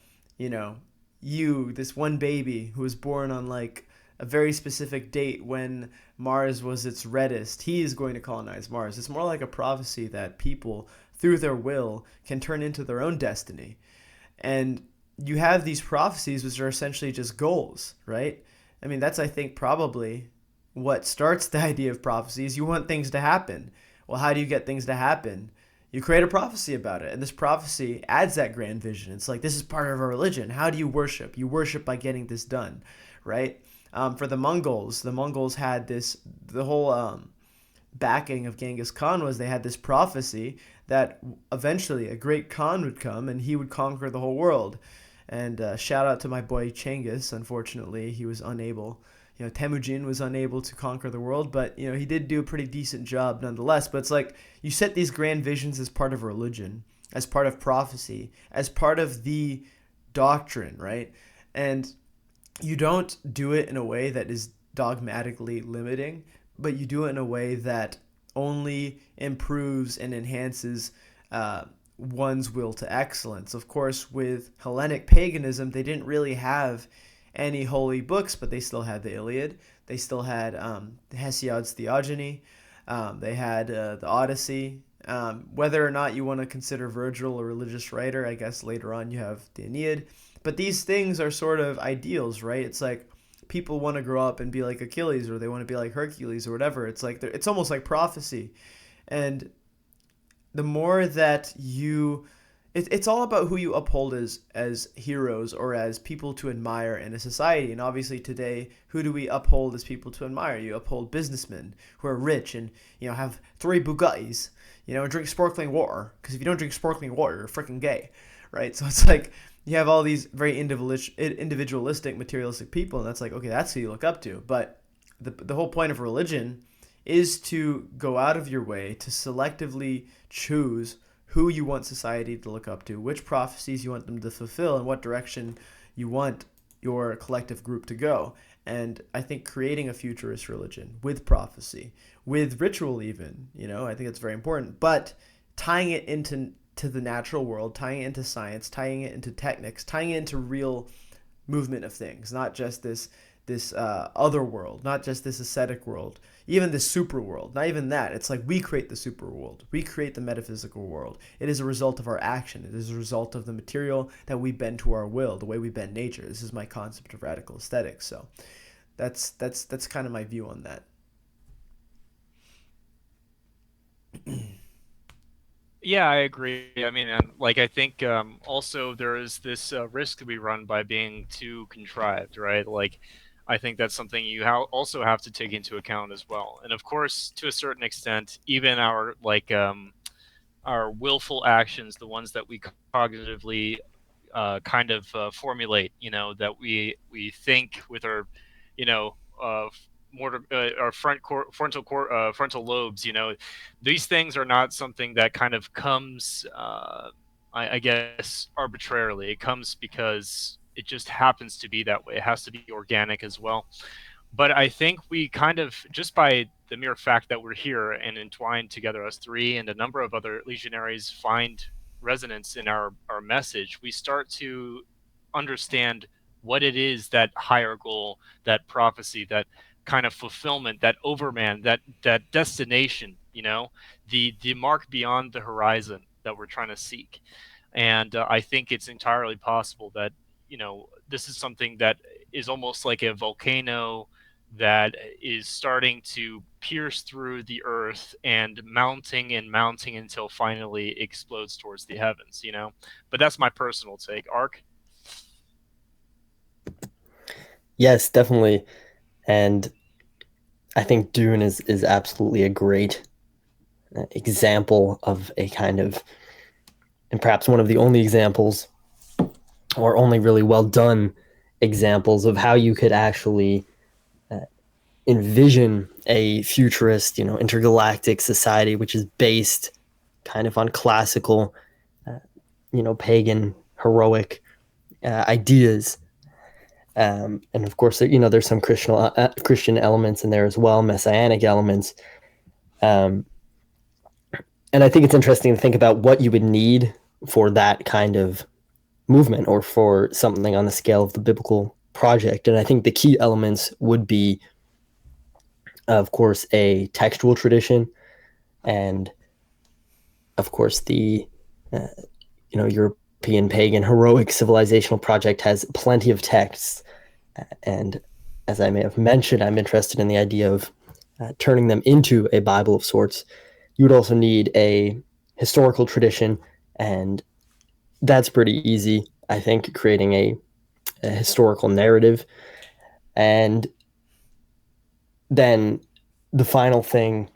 you, this one baby who was born on like a very specific date when Mars was its reddest, he is going to colonize Mars. It's more like a prophecy that people, through their will, can turn into their own destiny. And you have these prophecies which are essentially just goals, right? I mean, that's, I think, probably what starts the idea of prophecy is you want things to happen. Well, how do you get things to happen? You create a prophecy about it, and this prophecy adds that grand vision. It's like, this is part of our religion. How do you worship? You worship by getting this done, right? For the Mongols had the whole backing of Genghis Khan was they had this prophecy that eventually a great Khan would come and he would conquer the whole world. And shout out to my boy Cengiz. Unfortunately, he was unable. Temujin was unable to conquer the world, but, he did do a pretty decent job nonetheless. But it's like you set these grand visions as part of religion, as part of prophecy, as part of the doctrine, right? And you don't do it in a way that is dogmatically limiting, but you do it in a way that only improves and enhances one's will to excellence. Of course, with Hellenic paganism, they didn't really have any holy books, but they still had the Iliad. They still had Hesiod's Theogony. They had the Odyssey. Whether or not you want to consider Virgil a religious writer, I guess later on you have the Aeneid. But these things are sort of ideals, right? It's like people want to grow up and be like Achilles, or they want to be like Hercules or whatever. It's like it's almost like prophecy. And the more that it's all about who you uphold as heroes or as people to admire in a society. And obviously today, who do we uphold as people to admire? You uphold businessmen who are rich and, have 3 Bugattis, and drink sparkling water. Because if you don't drink sparkling water, you're freaking gay, right? So it's like you have all these very individualistic, materialistic people, and that's like, okay, that's who you look up to. But the whole point of religion is to go out of your way to selectively choose who you want society to look up to, which prophecies you want them to fulfill, and what direction you want your collective group to go. And I think creating a futurist religion with prophecy, with ritual even, I think it's very important. But tying it into the natural world, tying it into science, tying it into technics, tying it into real movement of things, not just this other world, not just this ascetic world, even this super world, not even that. It's like we create the super world. We create the metaphysical world. It is a result of our action. It is a result of the material that we bend to our will, the way we bend nature. This is my concept of radical aesthetics. So that's kind of my view on that. Yeah, I agree. I mean, and I think also there is this risk we run by being too contrived, right? I think that's something you also have to take into account as well. And of course, to a certain extent, even our willful actions, the ones that we cognitively kind of formulate, that we think with our, our frontal lobes, these things are not something that kind of comes, I guess, arbitrarily. It comes because it just happens to be that way. It has to be organic as well. But I think we kind of, just by the mere fact that we're here and entwined together, us three and a number of other legionaries, find resonance in our message, we start to understand what it is, that higher goal, that prophecy, that kind of fulfillment, that overman, that destination, the mark beyond the horizon that we're trying to seek. And I think it's entirely possible that, this is something that is almost like a volcano that is starting to pierce through the earth and mounting until finally explodes towards the heavens, But that's my personal take. Ark? Yes, definitely. And I think Dune is absolutely a great example of a kind of, and perhaps one of the only examples, or only really well done examples of how you could actually envision a futurist, intergalactic society, which is based kind of on classical, pagan, heroic ideas. And of course, there's some Christian elements in there as well, messianic elements. And I think it's interesting to think about what you would need for that kind of movement, or for something on the scale of the biblical project. And I think the key elements would be, of course, a textual tradition, and of course the European pagan heroic civilizational project has plenty of texts. And as I may have mentioned, I'm interested in the idea of turning them into a Bible of sorts. You would also need a historical tradition, and that's pretty easy, I think, creating a historical narrative. And then the final thing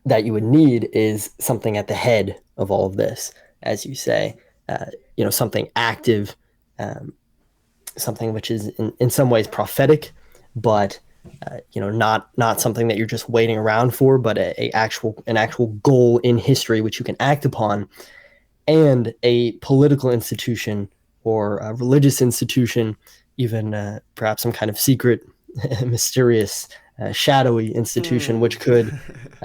that you would need is something at the head of all of this, as you say, something active, something which is in some ways prophetic, but not something that you're just waiting around for, but an actual goal in history which you can act upon, and a political institution or a religious institution, even perhaps some kind of secret, mysterious, shadowy institution which could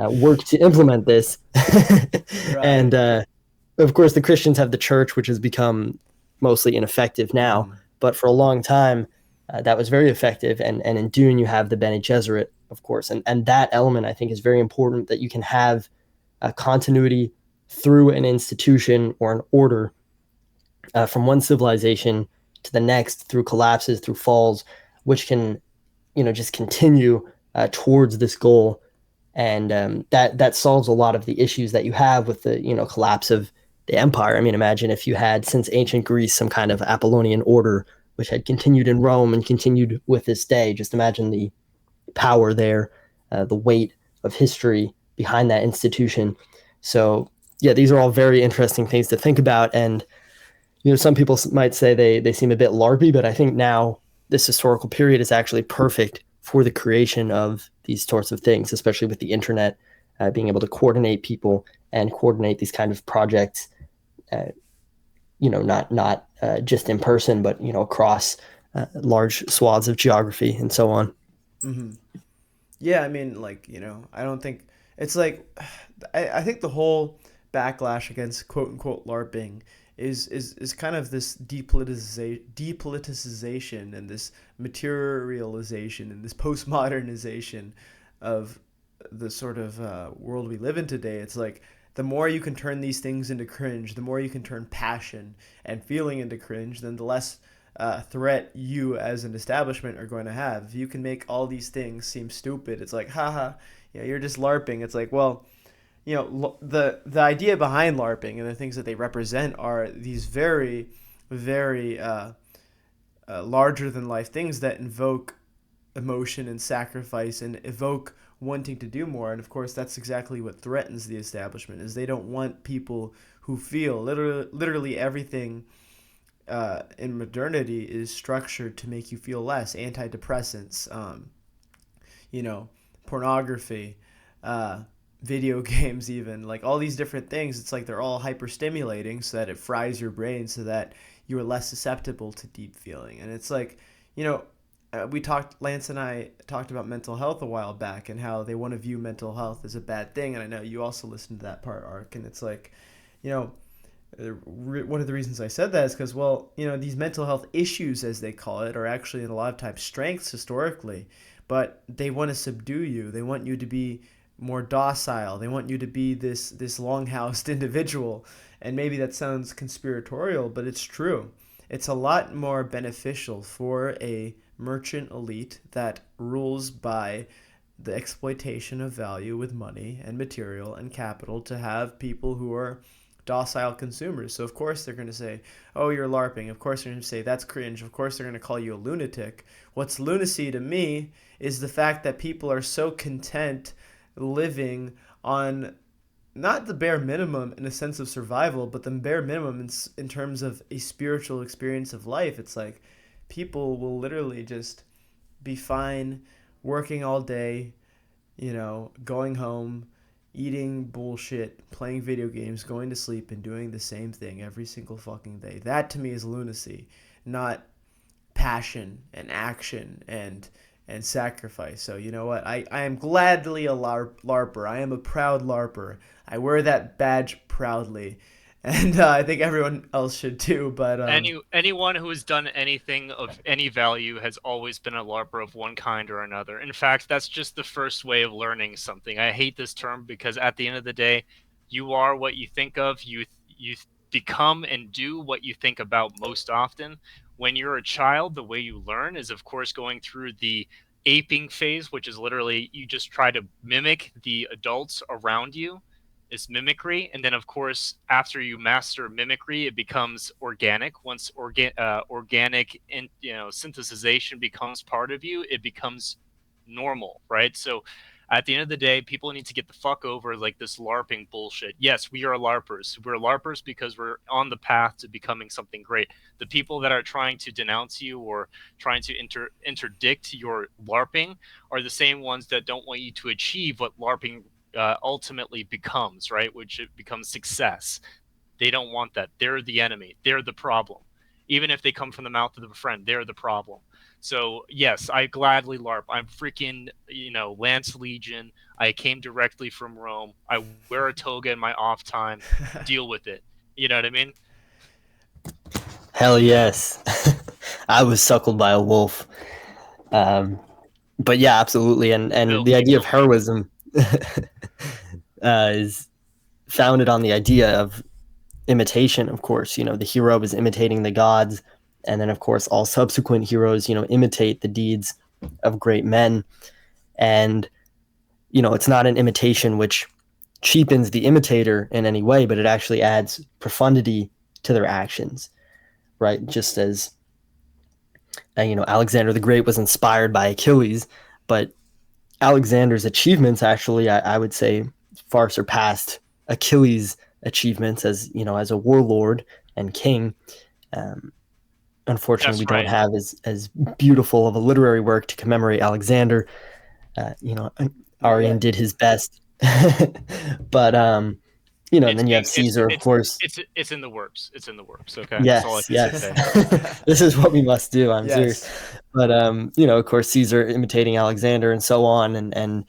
work to implement this. Right. And of course, the Christians have the church, which has become mostly ineffective now. But for a long time, that was very effective. And in Dune, you have the Bene Gesserit, of course. And that element, I think, is very important, that you can have a continuity through an institution or an order from one civilization to the next, through collapses, through falls, which can, just continue towards this goal. And that solves a lot of the issues that you have with the, collapse of the empire. I mean, imagine if you had, since ancient Greece, some kind of Apollonian order, which had continued in Rome and continued with this day. Just imagine the power there, the weight of history behind that institution. So, yeah, these are all very interesting things to think about. And, some people might say they seem a bit LARPy, but I think now this historical period is actually perfect for the creation of these sorts of things, especially with the internet, being able to coordinate people and coordinate these kind of projects not just in person, but across large swaths of geography and so on. Mm-hmm. Yeah, I mean, like, I don't think it's like I think the whole backlash against quote unquote LARPing is kind of this depoliticization and this materialization and this postmodernization of the sort of world we live in today. It's like the more you can turn these things into cringe, the more you can turn passion and feeling into cringe, then the less threat you as an establishment are going to have. If you can make all these things seem stupid, it's like, haha, you're just LARPing. It's like, well, the idea behind LARPing and the things that they represent are these very, very larger than life things that invoke emotion and sacrifice and evoke wanting to do more. And of course, that's exactly what threatens the establishment, is they don't want people who feel literally everything in modernity is structured to make you feel less. Antidepressants, pornography, video games, even like all these different things. It's like they're all hyper stimulating so that it fries your brain so that you're less susceptible to deep feeling. And it's like, Lance and I talked about mental health a while back and how they want to view mental health as a bad thing. And I know you also listened to that part, Ark. And it's like, one of the reasons I said that is because, these mental health issues, as they call it, are actually in a lot of times strengths historically, but they want to subdue you. They want you to be more docile. They want you to be this long-housed individual. And maybe that sounds conspiratorial, but it's true. It's a lot more beneficial for a merchant elite that rules by the exploitation of value with money and material and capital to have people who are docile consumers. So of course they're going to say, oh, you're LARPing. Of course they're going to say that's cringe. Of course they're going to call you a lunatic. What's lunacy to me is the fact that people are so content living on not the bare minimum in a sense of survival, but the bare minimum in terms of a spiritual experience of life. It's like people will literally just be fine working all day, going home, eating bullshit, playing video games, going to sleep, and doing the same thing every single fucking day. That to me is lunacy, not passion and action and sacrifice. So you know what? I am gladly a LARPer. I am a proud LARPer. I wear that badge proudly. And I think everyone else should too. But anyone who has done anything of any value has always been a LARPer of one kind or another. In fact, that's just the first way of learning something. I hate this term because at the end of the day, you are what you think of. You become and do what you think about most often. When you're a child, the way you learn is, of course, going through the aping phase, which is literally you just try to mimic the adults around you. Is mimicry, and then of course after you master mimicry, it becomes organic. Once organic synthesization becomes part of you, it becomes normal, right? So at the end of the day, people need to get the fuck over like this LARPing bullshit. Yes, we are LARPers. We're LARPers because we're on the path to becoming something great. The people that are trying to denounce you or trying to interdict your LARPing are the same ones that don't want you to achieve what LARPing ultimately becomes, right? Which it becomes success. They don't want that. They're the enemy. They're the problem. Even if they come from the mouth of a friend, they're the problem. So yes, I gladly LARP. I'm freaking, Lance Legion. I came directly from Rome. I wear a toga in my off time. Deal with it. You know what I mean? Hell yes. I was suckled by a wolf. But yeah, absolutely. And the idea of heroism is founded on the idea of imitation, of course. The hero is imitating the gods, and then of course all subsequent heroes imitate the deeds of great men. And it's not an imitation which cheapens the imitator in any way, but it actually adds profundity to their actions, right? Just as Alexander the Great was inspired by Achilles, but Alexander's achievements actually, I would say, far surpassed Achilles' achievements as a warlord and king. Unfortunately, we don't have as beautiful of a literary work to commemorate Alexander. Arrian did his best, but you know, and It's then you have being Caesar, of course. it's in the works. It's in the works. Okay, that's all I Yes, can say yes. today. This is what we must do. I'm serious. Yes. But you know, of course, Caesar imitating Alexander and so on, and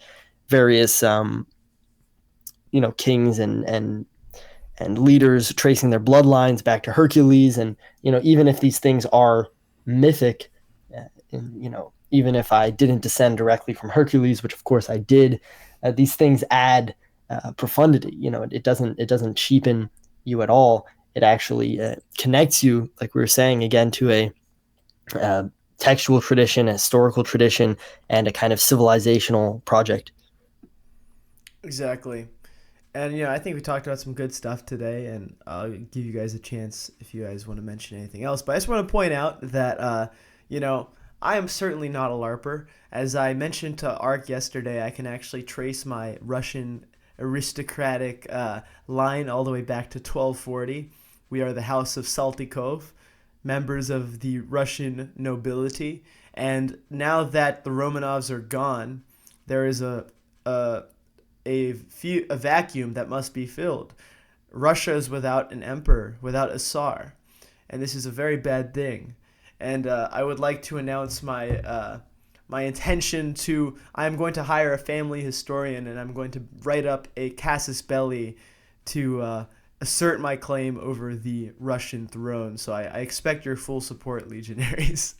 various you know, kings and leaders tracing their bloodlines back to Hercules, and you know, even if these things are mythic, and, you know, even if I didn't descend directly from Hercules, which of course I did, these things add profundity. You know, it doesn't cheapen you at all. It actually connects you, like we were saying again, to a uh, textual tradition, a historical tradition, and a kind of civilizational project. Exactly. And I think we talked about some good stuff today, and I'll give you guys a chance if you guys want to mention anything else. But I just want to point out that I am certainly not a LARPer. As I mentioned to Ark yesterday, I can actually trace my Russian aristocratic line all the way back to 1240. We are the House of Saltykov, members of the Russian nobility. And now that the Romanovs are gone, there is a vacuum that must be filled. Russia is without an emperor, without a Tsar, and this is a very bad thing. And I would like to announce my intention to. I am going to hire a family historian, and I'm going to write up a casus belli to assert my claim over the Russian throne. So I expect your full support, legionaries.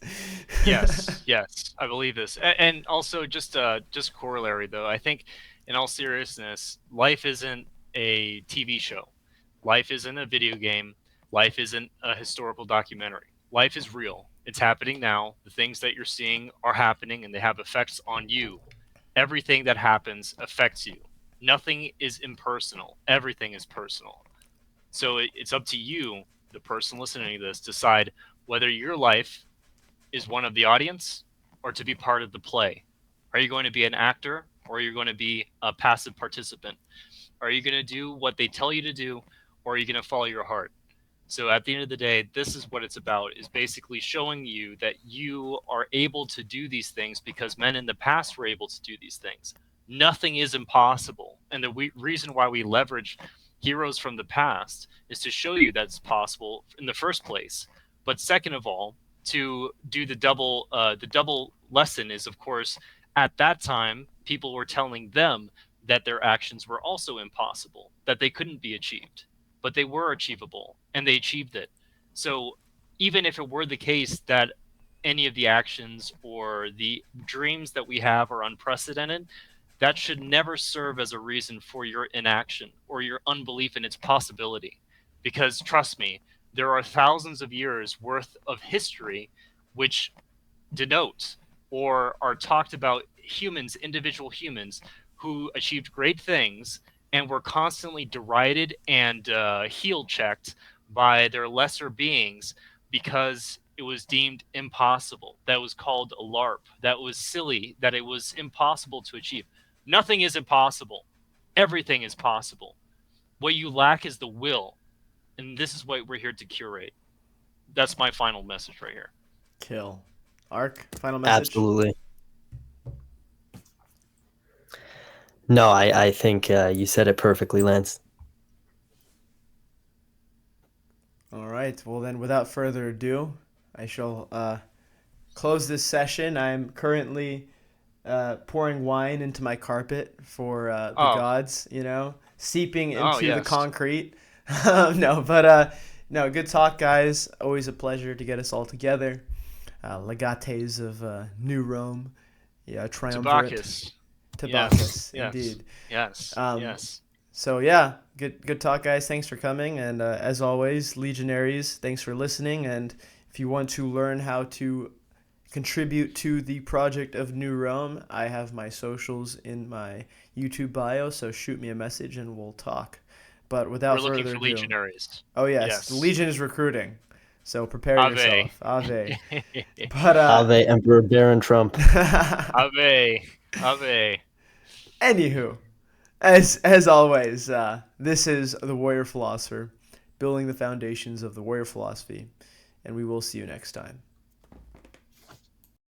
Yes, yes, I believe this. And also, just corollary though, I think, in all seriousness, life isn't a TV show. Life isn't a video game. Life isn't a historical documentary. Life is real. It's happening now. The things that you're seeing are happening, and they have effects on you. Everything that happens affects you. Nothing is impersonal. Everything is personal. So it's up to you, the person listening to this, decide whether your life is one of the audience or to be part of the play. Are you going to be an actor, or are you going to be a passive participant? Are you going to do what they tell you to do, or are you going to follow your heart? So at the end of the day, this is what it's about, is basically showing you that you are able to do these things because men in the past were able to do these things. Nothing is impossible. And the reason why we leverage heroes from the past is to show you that it's possible in the first place. But second of all, to do the double lesson is, of course, at that time, people were telling them that their actions were also impossible, that they couldn't be achieved, but they were achievable, and they achieved it. So even if it were the case that any of the actions or the dreams that we have are unprecedented, that should never serve as a reason for your inaction or your unbelief in its possibility. Because trust me, there are thousands of years worth of history which denote or are talked about humans, individual humans, who achieved great things and were constantly derided and heel checked by their lesser beings because it was deemed impossible. That was called a LARP. That was silly, that it was impossible to achieve. Nothing is impossible. Everything is possible. What you lack is the will. And this is what we're here to curate. That's my final message right here. Kill. Ark, final message? Absolutely. No, I think you said it perfectly, Lance. All right. Well, then, without further ado, I shall close this session. I'm currently pouring wine into my carpet for the gods, seeping into the yes. concrete. No, good talk, guys. Always a pleasure to get us all together. Legates of New Rome. Yeah, triumvirate. Tabacus, yes, indeed. Yes, yes. So yeah, good talk, guys. Thanks for coming, and as always, legionaries, thanks for listening. And if you want to learn how to contribute to the project of New Rome, I have my socials in my YouTube bio, so shoot me a message and we'll talk. But without We're looking further for ado, legionaries. oh yes, the Legion is recruiting, so prepare yourself. Ave. But Ave Emperor Baron Trump. Ave. Ave. Anywho, as always, this is the Warrior Philosopher, building the foundations of the warrior philosophy, and we will see you next time.